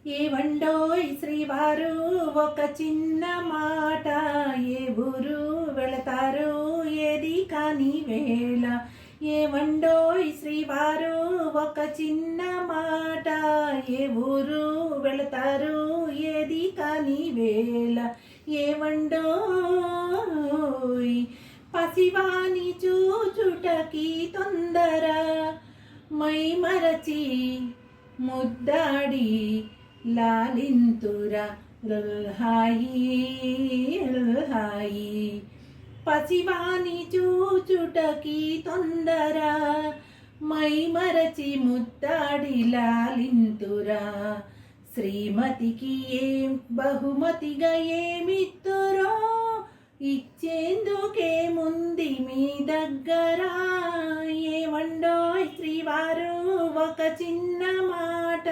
ఏవండోయ్ శ్రీవారు ఒక చిన్న మాట, ఏ ఊరు వెళతారు ఏది కాని వేళ. ఏవండోయ్ శ్రీవారు ఒక చిన్న మాట, ఏ ఊరు వెళతారు ఏది కాని వేళ. ఏవండోయ్ పసివాని చూచుటకి తొందర, మై మరచి ముద్దాడి లాలింతురా హాయి హాయి. పసివాని చూచుటకి తొందర, మై మరచి ముద్దాడి లాలింతురా. శ్రీమతికి ఏం బహుమతిగా ఏమిత్తురో, ఇచ్చేందుకేముంది మీ దగ్గర. ఏవండోయ్ శ్రీవారు ఒక చిన్న మాట,